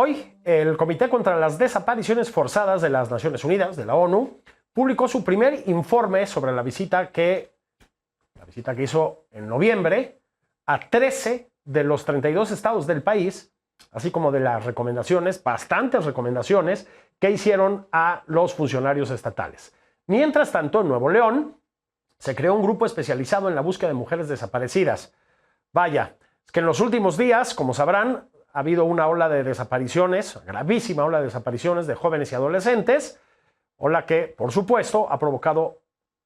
Hoy, el Comité contra las Desapariciones Forzadas de las Naciones Unidas, de la ONU, publicó su primer informe sobre la visita que hizo en noviembre a 13 de los 32 estados del país, así como de las recomendaciones, bastantes recomendaciones, que hicieron a los funcionarios estatales. Mientras tanto, en Nuevo León, se creó un grupo especializado en la búsqueda de mujeres desaparecidas. Vaya, es que en los últimos días, como sabrán, ha habido una ola de desapariciones, gravísima ola de desapariciones de jóvenes y adolescentes, ola que, por supuesto, ha provocado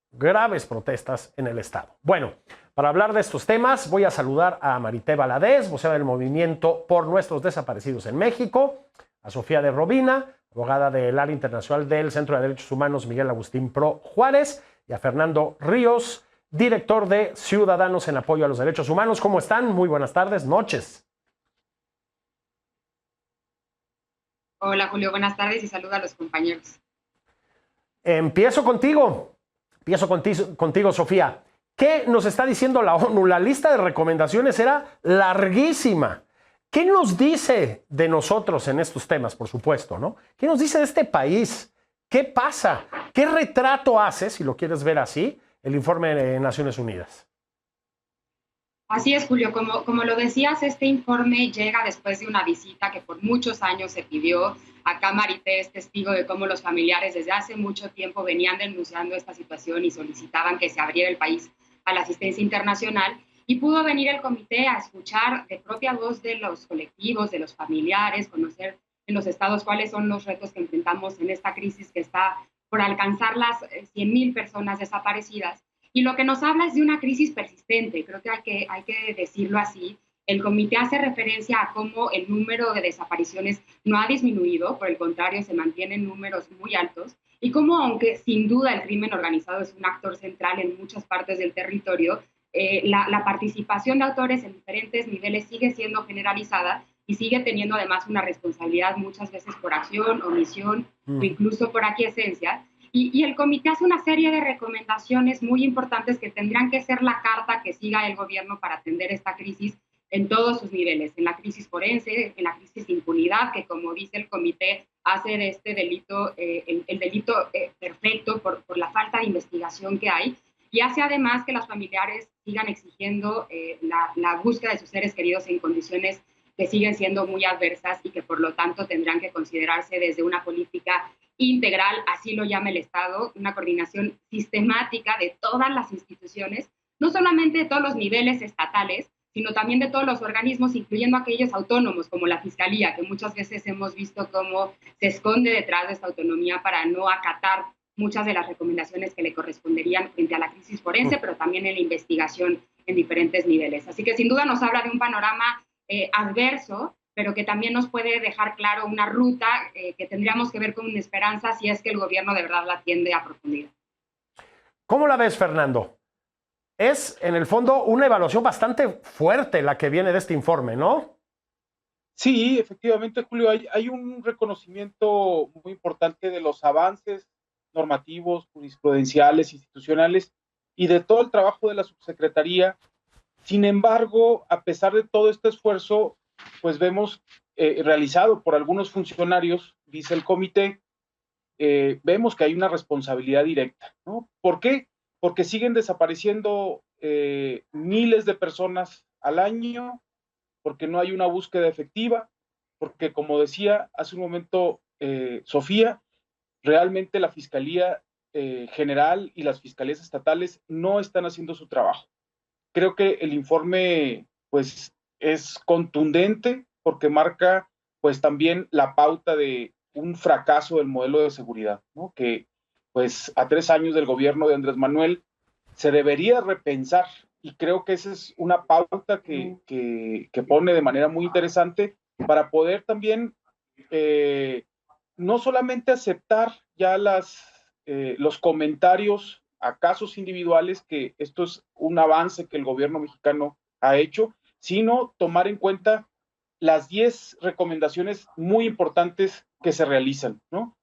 graves protestas en el estado. Bueno, para hablar de estos temas, voy a saludar a Marité Valadez, vocera del Movimiento por Nuestros Desaparecidos en México, a Sofía de Robina, abogada del área internacional del Centro de Derechos Humanos Miguel Agustín Pro Juárez, y a Fernando Ríos, director de Ciudadanos en Apoyo a los Derechos Humanos. ¿Cómo están? Muy buenas tardes, noches. Hola Julio, buenas tardes y saluda a los compañeros. Empiezo contigo, Sofía. ¿Qué nos está diciendo la ONU? La lista de recomendaciones era larguísima. ¿Qué nos dice de nosotros en estos temas, por supuesto, ¿no? ¿Qué nos dice de este país? ¿Qué pasa? ¿Qué retrato hace, si lo quieres ver así, el informe de Naciones Unidas? Así es, Julio, como lo decías, este informe llega después de una visita que por muchos años se pidió. Acá Marité es testigo de cómo los familiares desde hace mucho tiempo venían denunciando esta situación y solicitaban que se abriera el país a la asistencia internacional. Y pudo venir el comité a escuchar de propia voz de los colectivos, de los familiares, conocer en los estados cuáles son los retos que enfrentamos en esta crisis que está por alcanzar las 100,000 personas desaparecidas. Y lo que nos habla es de una crisis persistente, creo que hay que decirlo así. El comité hace referencia a cómo el número de desapariciones no ha disminuido, por el contrario, se mantienen números muy altos, y cómo, aunque sin duda el crimen organizado es un actor central en muchas partes del territorio, la participación de autores en diferentes niveles sigue siendo generalizada y sigue teniendo además una responsabilidad muchas veces por acción, omisión o incluso por aquiescencia. Y el comité hace una serie de recomendaciones muy importantes que tendrán que ser la carta que siga el gobierno para atender esta crisis en todos sus niveles, en la crisis forense, en la crisis de impunidad, que como dice el comité, hace de este delito el delito perfecto por la falta de investigación que hay, y hace además que los familiares sigan exigiendo la búsqueda de sus seres queridos en condiciones que siguen siendo muy adversas y que por lo tanto tendrán que considerarse desde una política integral, así lo llama el Estado, una coordinación sistemática de todas las instituciones, no solamente de todos los niveles estatales, sino también de todos los organismos, incluyendo aquellos autónomos, como la Fiscalía, que muchas veces hemos visto cómo se esconde detrás de esta autonomía para no acatar muchas de las recomendaciones que le corresponderían frente a la crisis forense, pero también en la investigación en diferentes niveles. Así que sin duda nos habla de un panorama adverso, pero que también nos puede dejar claro una ruta que tendríamos que ver con una esperanza si es que el gobierno de verdad la atiende a profundidad. ¿Cómo la ves, Fernando? Es, en el fondo, una evaluación bastante fuerte la que viene de este informe, ¿no? Sí, efectivamente, Julio, hay un reconocimiento muy importante de los avances normativos, jurisprudenciales, institucionales y de todo el trabajo de la subsecretaría. Sin embargo, a pesar de todo este esfuerzo, pues vemos realizado por algunos funcionarios, dice el comité, vemos que hay una responsabilidad directa, ¿no? ¿Por qué? Porque siguen desapareciendo miles de personas al año, porque no hay una búsqueda efectiva, porque como decía hace un momento Sofía, realmente la Fiscalía General y las fiscalías estatales no están haciendo su trabajo. Creo que el informe pues es contundente porque marca pues también la pauta de un fracaso del modelo de seguridad, ¿no? Que pues a 3 años del gobierno de Andrés Manuel se debería repensar, y creo que esa es una pauta que pone de manera muy interesante para poder también no solamente aceptar ya los comentarios a casos individuales, que esto es un avance que el gobierno mexicano ha hecho, sino tomar en cuenta las 10 recomendaciones muy importantes que se realizan, ¿no?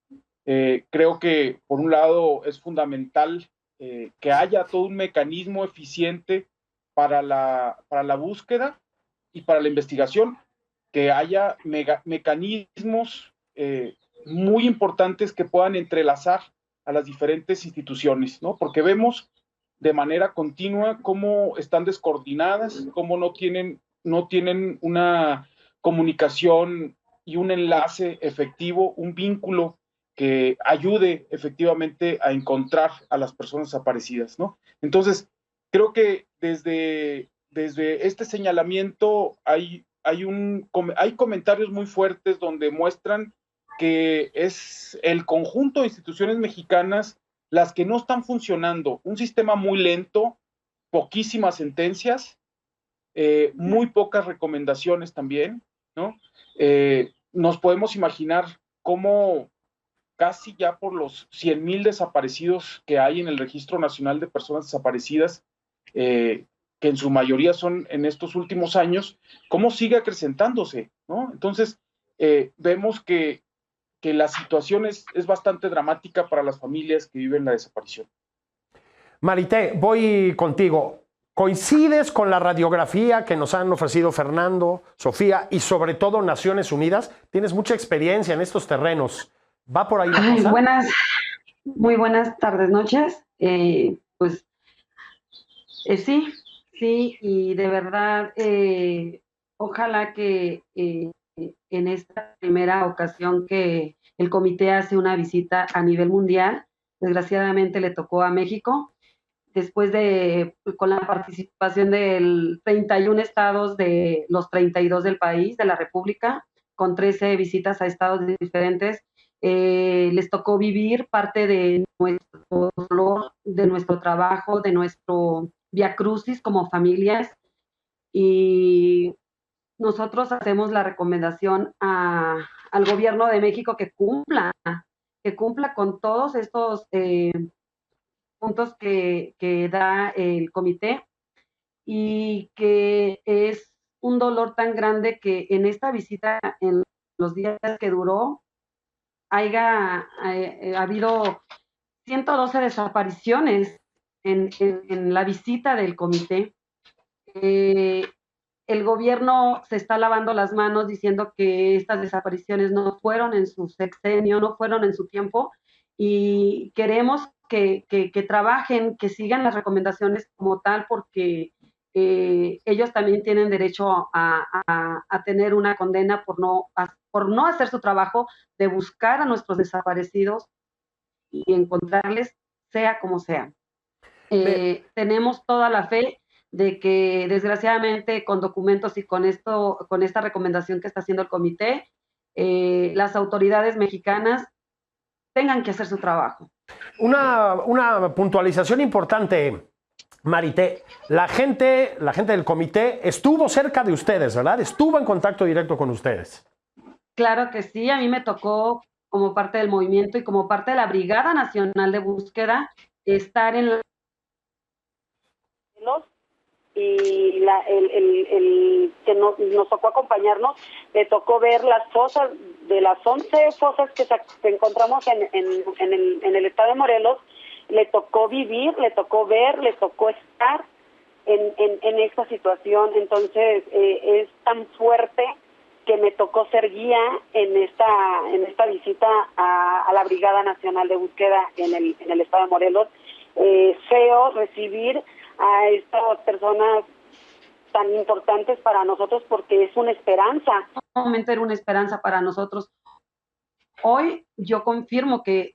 Creo que, por un lado, es fundamental que haya todo un mecanismo eficiente para la búsqueda y para la investigación. que haya mecanismos muy importantes que puedan entrelazar a las diferentes instituciones, ¿no? Porque vemos de manera continua cómo están descoordinadas, cómo no tienen una comunicación y un enlace efectivo, un vínculo que ayude efectivamente a encontrar a las personas desaparecidas, ¿no? Entonces, creo que desde este señalamiento hay comentarios muy fuertes donde muestran que es el conjunto de instituciones mexicanas las que no están funcionando. Un sistema muy lento, poquísimas sentencias, muy pocas recomendaciones también, ¿no? Nos podemos imaginar cómo casi ya por los 100,000 desaparecidos que hay en el Registro Nacional de Personas Desaparecidas, que en su mayoría son en estos últimos años, cómo sigue acrecentándose, ¿no? Entonces, vemos que la situación es bastante dramática para las familias que viven la desaparición. Marité, voy contigo. ¿Coincides con la radiografía que nos han ofrecido Fernando, Sofía y sobre todo Naciones Unidas? Tienes mucha experiencia en estos terrenos. ¿Va por ahí la cosa? Muy buenas tardes, noches. Pues sí, y de verdad, ojalá que en esta primera ocasión que el comité hace una visita a nivel mundial, desgraciadamente le tocó a México, después con la participación del 31 estados de los 32 del país, de la República, con 13 visitas a estados diferentes, les tocó vivir parte de nuestro dolor, de nuestro trabajo, de nuestro viacrucis como familias, y nosotros hacemos la recomendación al gobierno de México que cumpla con todos estos puntos que da el comité, y que es un dolor tan grande que en esta visita, en los días que duró, haya habido 112 desapariciones en la visita del comité. El gobierno se está lavando las manos diciendo que estas desapariciones no fueron en su sexenio, no fueron en su tiempo, y queremos que trabajen, que sigan las recomendaciones como tal, porque ellos también tienen derecho a tener una condena por no hacer su trabajo de buscar a nuestros desaparecidos y encontrarles, sea como sea. Tenemos toda la fe de que, desgraciadamente, con documentos y con esta recomendación que está haciendo el comité, las autoridades mexicanas tengan que hacer su trabajo. Una puntualización importante, Marité. La gente del comité estuvo cerca de ustedes, ¿verdad? Estuvo en contacto directo con ustedes. Claro que sí, a mí me tocó, como parte del movimiento y como parte de la Brigada Nacional de Búsqueda, estar en la... y el que nos tocó acompañarnos, le tocó ver las fosas, de las 11 fosas que encontramos en el estado de Morelos, le tocó vivir, le tocó ver, le tocó estar en esta situación. Entonces es tan fuerte que me tocó ser guía en esta visita a la Brigada Nacional de Búsqueda en el estado de Morelos. Feo recibir a estas personas tan importantes para nosotros, porque es una esperanza. En un momento era una esperanza para nosotros. Hoy yo confirmo que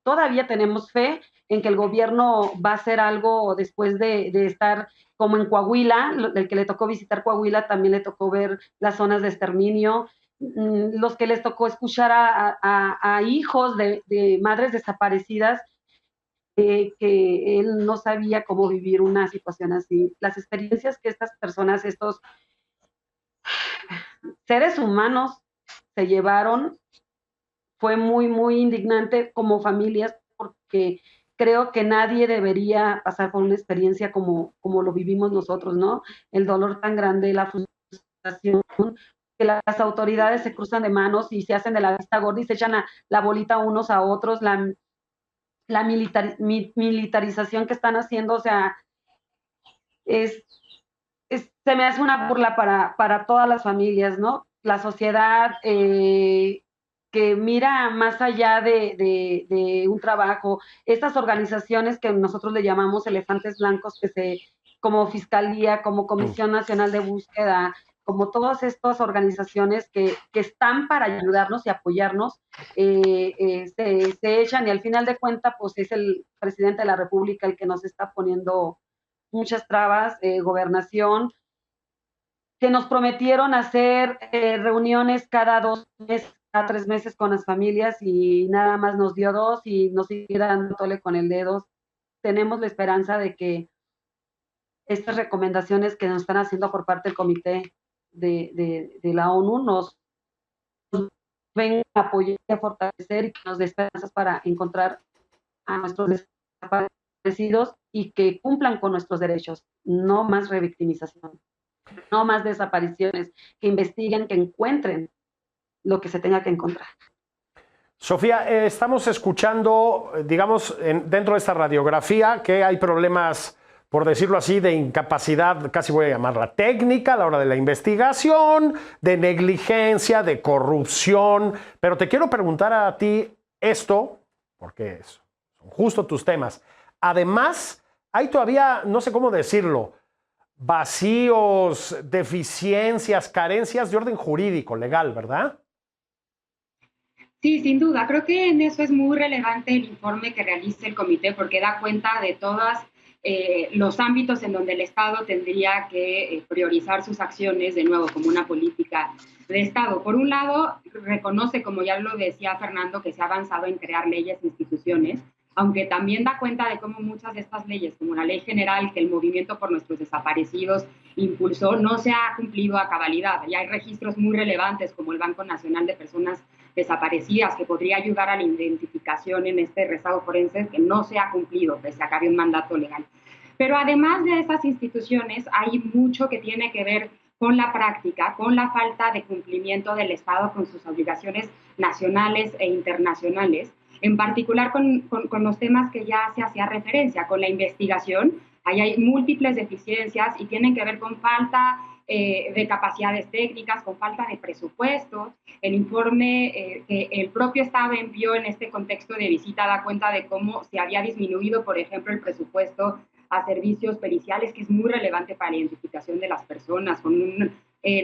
todavía tenemos fe en que el gobierno va a hacer algo después de estar como en Coahuila. El que le tocó visitar Coahuila también le tocó ver las zonas de exterminio. Los que les tocó escuchar a hijos de madres desaparecidas, que él no sabía cómo vivir una situación así. Las experiencias que estas personas, estos seres humanos se llevaron, fue muy, muy indignante como familias, porque creo que nadie debería pasar por una experiencia como lo vivimos nosotros, ¿no? El dolor tan grande, la frustración, que las autoridades se cruzan de manos y se hacen de la vista gorda y se echan la bolita unos a otros, la militarización que están haciendo, o sea, es se me hace una burla para todas las familias, ¿no? La sociedad que mira más allá de un trabajo, estas organizaciones que nosotros le llamamos elefantes blancos, como Fiscalía, como Comisión Nacional de Búsqueda, como todas estas organizaciones que están para ayudarnos y apoyarnos, se echan y al final de cuentas, pues es el presidente de la República el que nos está poniendo muchas trabas, Gobernación, que nos prometieron hacer reuniones cada 2 meses, cada 3 meses con las familias y nada más nos dio 2 y nos sigue dándole con el dedo. Tenemos la esperanza de que estas recomendaciones que nos están haciendo por parte del Comité de la ONU nos vengan a apoyar y a fortalecer y que nos dé esperanzas para encontrar a nuestros desaparecidos y que cumplan con nuestros derechos. No más revictimización, no más desapariciones, que investiguen, que encuentren lo que se tenga que encontrar. Sofía, estamos escuchando, digamos, dentro de esta radiografía que hay problemas, por decirlo así, de incapacidad, casi voy a llamarla técnica, a la hora de la investigación, de negligencia, de corrupción. Pero te quiero preguntar a ti esto, porque son justo tus temas. Además, hay todavía, no sé cómo decirlo, vacíos, deficiencias, carencias de orden jurídico, legal, ¿verdad? Sí, sin duda. Creo que en eso es muy relevante el informe que realiza el comité porque da cuenta de todos los ámbitos en donde el Estado tendría que priorizar sus acciones, de nuevo, como una política de Estado. Por un lado, reconoce, como ya lo decía Fernando, que se ha avanzado en crear leyes e instituciones, aunque también da cuenta de cómo muchas de estas leyes, como la ley general que el Movimiento por Nuestros Desaparecidos impulsó, no se ha cumplido a cabalidad. Y hay registros muy relevantes, como el Banco Nacional de Personas Desaparecidas, que podría ayudar a la identificación en este rezago forense, que no se ha cumplido, pese a que había un mandato legal. Pero además de esas instituciones, hay mucho que tiene que ver con la práctica, con la falta de cumplimiento del Estado con sus obligaciones nacionales e internacionales, en particular con los temas que ya se hacía referencia, con la investigación. Ahí hay múltiples deficiencias y tienen que ver con falta de capacidades técnicas, con falta de presupuesto. El informe que el propio Estado envió en este contexto de visita da cuenta de cómo se había disminuido, por ejemplo, el presupuesto a servicios periciales, que es muy relevante para la identificación de las personas, con un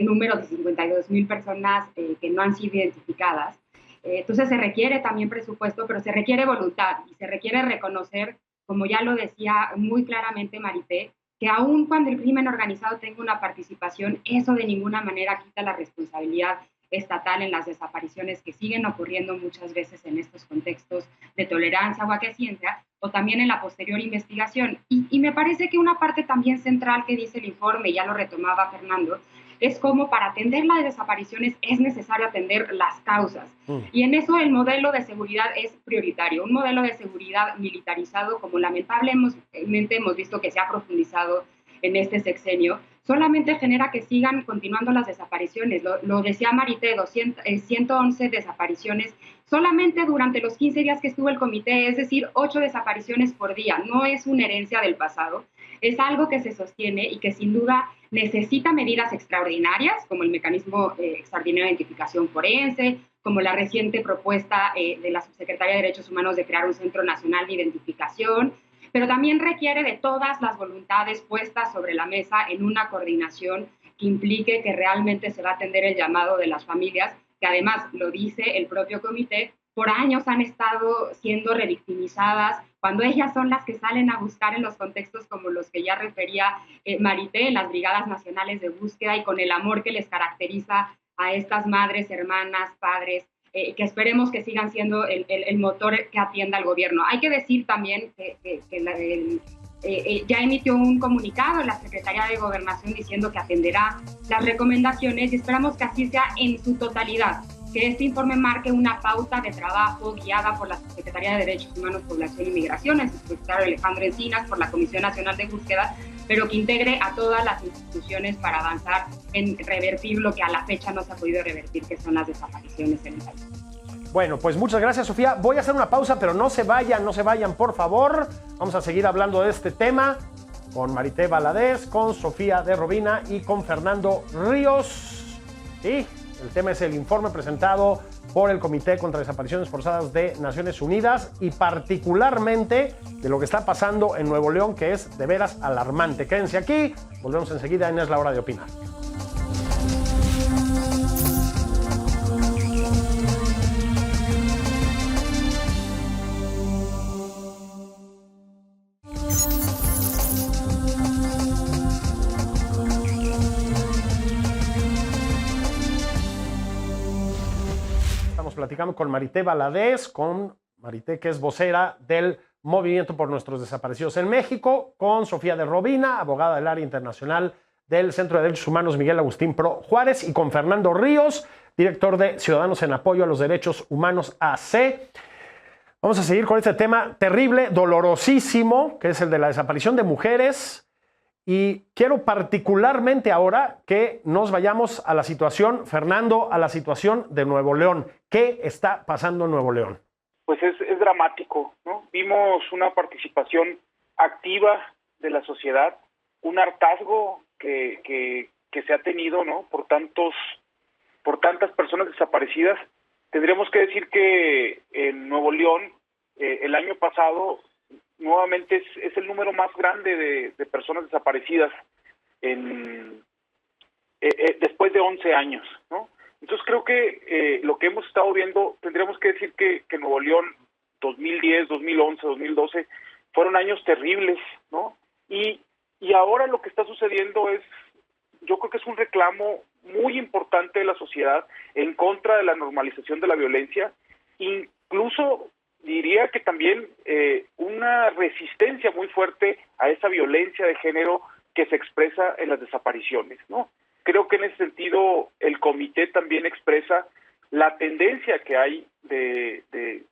número de 52,000 personas que no han sido identificadas. Entonces se requiere también presupuesto, pero se requiere voluntad y se requiere reconocer, como ya lo decía muy claramente Marité, que aun cuando el crimen organizado tenga una participación, eso de ninguna manera quita la responsabilidad estatal en las desapariciones que siguen ocurriendo muchas veces en estos contextos de tolerancia o aquiescencia, o también en la posterior investigación. Y me parece que una parte también central que dice el informe, ya lo retomaba Fernando, es cómo para atender las desapariciones es necesario atender las causas. Y en eso el modelo de seguridad es prioritario. Un modelo de seguridad militarizado, como lamentablemente hemos visto que se ha profundizado en este sexenio, solamente genera que sigan continuando las desapariciones. Lo decía Marité, 111 desapariciones solamente durante los 15 días que estuvo el comité, es decir, 8 desapariciones por día. No es una herencia del pasado, es algo que se sostiene y que sin duda necesita medidas extraordinarias, como el mecanismo extraordinario de identificación forense, como la reciente propuesta de la subsecretaria de Derechos Humanos de crear un Centro Nacional de Identificación, pero también requiere de todas las voluntades puestas sobre la mesa en una coordinación que implique que realmente se va a atender el llamado de las familias, que además, lo dice el propio comité, por años han estado siendo revictimizadas, cuando ellas son las que salen a buscar en los contextos como los que ya refería Marité, en las Brigadas Nacionales de Búsqueda, y con el amor que les caracteriza a estas madres, hermanas, padres, que esperemos que sigan siendo el motor que atienda al gobierno. Hay que decir también que ya emitió un comunicado la Secretaría de Gobernación diciendo que atenderá las recomendaciones y esperamos que así sea en su totalidad, que este informe marque una pauta de trabajo guiada por la Secretaría de Derechos Humanos, Población y Migración, el subsecretario Alejandro Encinas, por la Comisión Nacional de Búsqueda, pero que integre a todas las instituciones para avanzar en revertir lo que a la fecha no se ha podido revertir, que son las desapariciones en el país. Bueno, pues muchas gracias, Sofía. Voy a hacer una pausa, pero no se vayan, por favor. Vamos a seguir hablando de este tema. con Marité Valadez, con Sofía de Robina y con Fernando Ríos. Y el tema es el informe presentado por el Comité contra Desapariciones Forzadas de Naciones Unidas y particularmente de lo que está pasando en Nuevo León, que es de veras alarmante. Quédense aquí, volvemos enseguida en Es la Hora de Opinar. Platicamos con Marité Valadez, con Marité, que es vocera del Movimiento por Nuestros Desaparecidos en México, con Sofía de Robina, abogada del área internacional del Centro de Derechos Humanos Miguel Agustín Pro Juárez, y con Fernando Ríos, director de Ciudadanos en Apoyo a los Derechos Humanos AC. Vamos a seguir con este tema terrible, dolorosísimo, que es el de la desaparición de mujeres. Y quiero particularmente ahora que nos vayamos a la situación, Fernando, a la situación de Nuevo León. ¿Qué está pasando en Nuevo León? Pues es dramático, ¿no? Vimos una participación activa de la sociedad, un hartazgo que se ha tenido, ¿no? por tantas personas desaparecidas. Tendríamos que decir que en Nuevo León el año pasado nuevamente es el número más grande de personas desaparecidas después de 11 años, ¿no? Entonces creo que lo que hemos estado viendo, tendríamos que decir que Nuevo León 2010, 2011, 2012 fueron años terribles, ¿no? Y ahora lo que está sucediendo yo creo que es un reclamo muy importante de la sociedad en contra de la normalización de la violencia, incluso diría que también una resistencia muy fuerte a esa violencia de género que se expresa en las desapariciones, ¿no? Creo que en ese sentido el comité también expresa la tendencia que hay de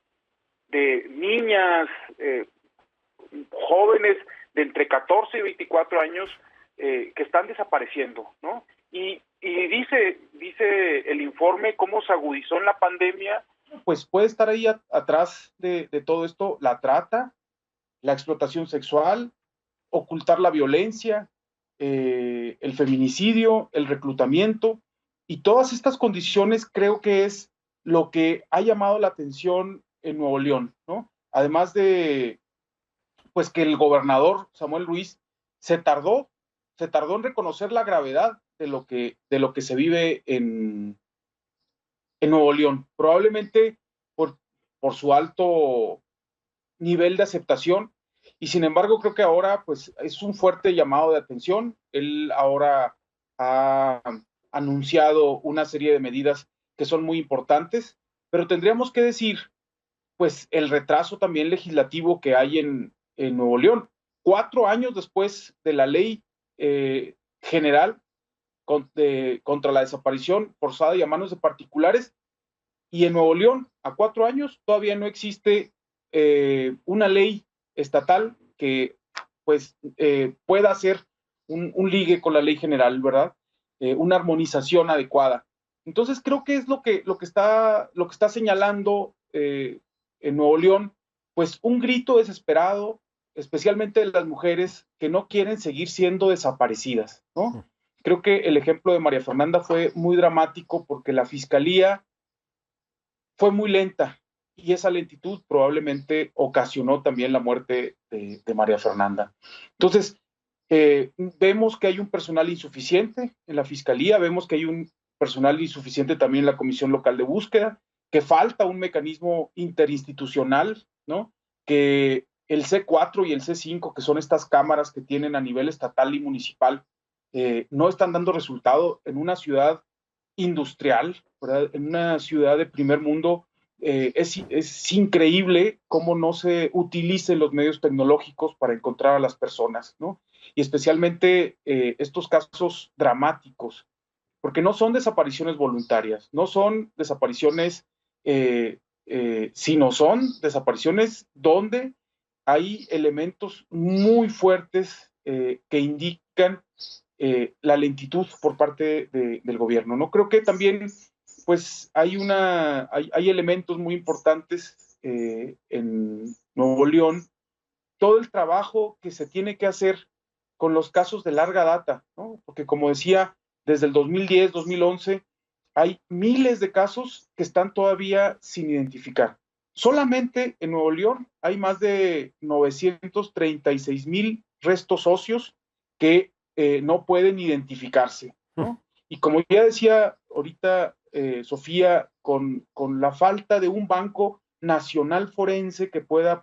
niñas, jóvenes de entre 14 y 24 años que están desapareciendo, ¿no? Y dice el informe cómo se agudizó en la pandemia. Pues puede estar ahí atrás de todo esto la trata, la explotación sexual, ocultar la violencia, el feminicidio, el reclutamiento, y todas estas condiciones creo que es lo que ha llamado la atención en Nuevo León, ¿no? Además de pues que el gobernador Samuel Ruiz se tardó en reconocer la gravedad de lo que se vive en Nuevo León, probablemente por su alto nivel de aceptación, y sin embargo creo que ahora pues es un fuerte llamado de atención. Él ahora ha anunciado una serie de medidas que son muy importantes, pero tendríamos que decir pues el retraso también legislativo que hay en Nuevo León. 4 años después de la ley general contra la desaparición forzada y a manos de particulares, y en Nuevo León, a 4 años, todavía no existe una ley estatal que pues pueda hacer un ligue con la ley general, ¿verdad? Una armonización adecuada. Entonces creo que es lo que está señalando en Nuevo León, pues un grito desesperado, especialmente de las mujeres que no quieren seguir siendo desaparecidas, ¿no? Creo que el ejemplo de María Fernanda fue muy dramático porque la fiscalía fue muy lenta y esa lentitud probablemente ocasionó también la muerte de María Fernanda. Entonces, vemos que hay un personal insuficiente en la fiscalía, vemos que hay un personal insuficiente también en la Comisión Local de Búsqueda, que falta un mecanismo interinstitucional, ¿no? Que el C4 y el C5, que son estas cámaras que tienen a nivel estatal y municipal, no están dando resultado en una ciudad industrial, ¿verdad? En una ciudad de primer mundo. Es increíble cómo no se utilicen los medios tecnológicos para encontrar a las personas, ¿no? Y especialmente estos casos dramáticos, porque no son desapariciones voluntarias, no son desapariciones, sino son desapariciones donde hay elementos muy fuertes que indican la lentitud por parte del gobierno, ¿no? Creo que también pues hay elementos muy importantes en Nuevo León, todo el trabajo que se tiene que hacer con los casos de larga data, ¿no? Porque como decía, desde el 2010, 2011, hay miles de casos que están todavía sin identificar. Solamente en Nuevo León hay más de 936,000 restos óseos que no pueden identificarse, ¿no? Y como ya decía ahorita Sofía, con la falta de un banco nacional forense que pueda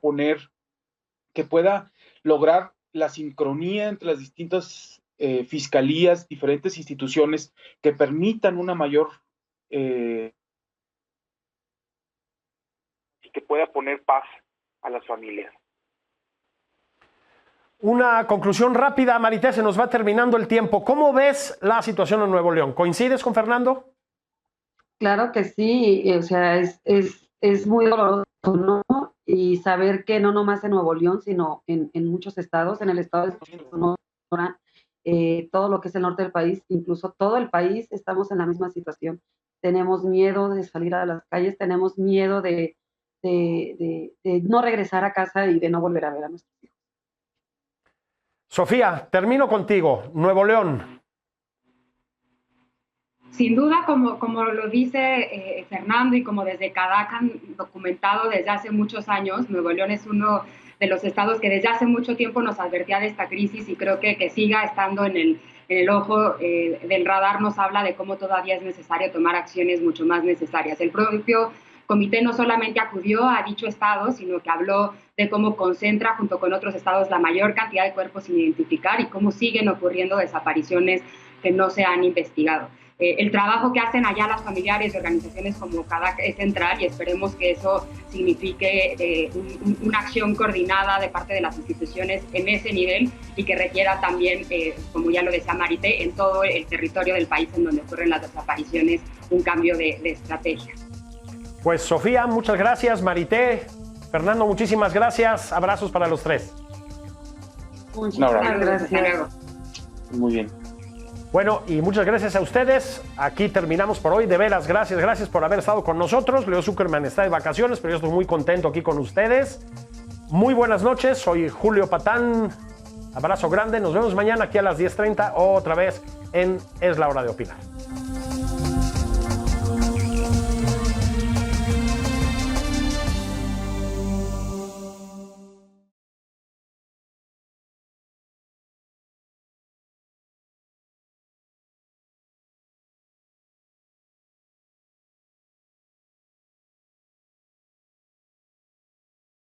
lograr la sincronía entre las distintas fiscalías, diferentes instituciones que permitan una mayor y que pueda poner paz a las familias. Una conclusión rápida, Marité, se nos va terminando el tiempo. ¿Cómo ves la situación en Nuevo León? ¿Coincides con Fernando? Claro que sí, o sea, es muy doloroso, ¿no? Y saber que no nomás en Nuevo León, sino en muchos estados, en el estado de Sonora, todo lo que es el norte del país, incluso todo el país, estamos en la misma situación. Tenemos miedo de salir a las calles, tenemos miedo de no regresar a casa y de no volver a ver a nuestros hijos. Sofía, termino contigo. Nuevo León. Sin duda, como lo dice Fernando y como desde CADAC han documentado desde hace muchos años, Nuevo León es uno de los estados que desde hace mucho tiempo nos advertía de esta crisis y creo que siga estando en el ojo del radar nos habla de cómo todavía es necesario tomar acciones mucho más necesarias. El propio comité no solamente acudió a dicho estado, sino que habló de cómo concentra junto con otros estados la mayor cantidad de cuerpos sin identificar y cómo siguen ocurriendo desapariciones que no se han investigado. El trabajo que hacen allá las familiares y organizaciones como CADAC es central y esperemos que eso signifique una acción coordinada de parte de las instituciones en ese nivel y que requiera también, como ya lo decía Marité, en todo el territorio del país en donde ocurren las desapariciones, un cambio de estrategia. Pues Sofía, muchas gracias. Marité, Fernando, muchísimas gracias. Abrazos para los tres. Muchas gracias. Muy bien. Bueno, y muchas gracias a ustedes. Aquí terminamos por hoy. De veras, gracias por haber estado con nosotros. Leo Zuckerman está de vacaciones, pero yo estoy muy contento aquí con ustedes. Muy buenas noches. Soy Julio Patán. Abrazo grande. Nos vemos mañana aquí a las 10:30 otra vez en Es la Hora de Opinar.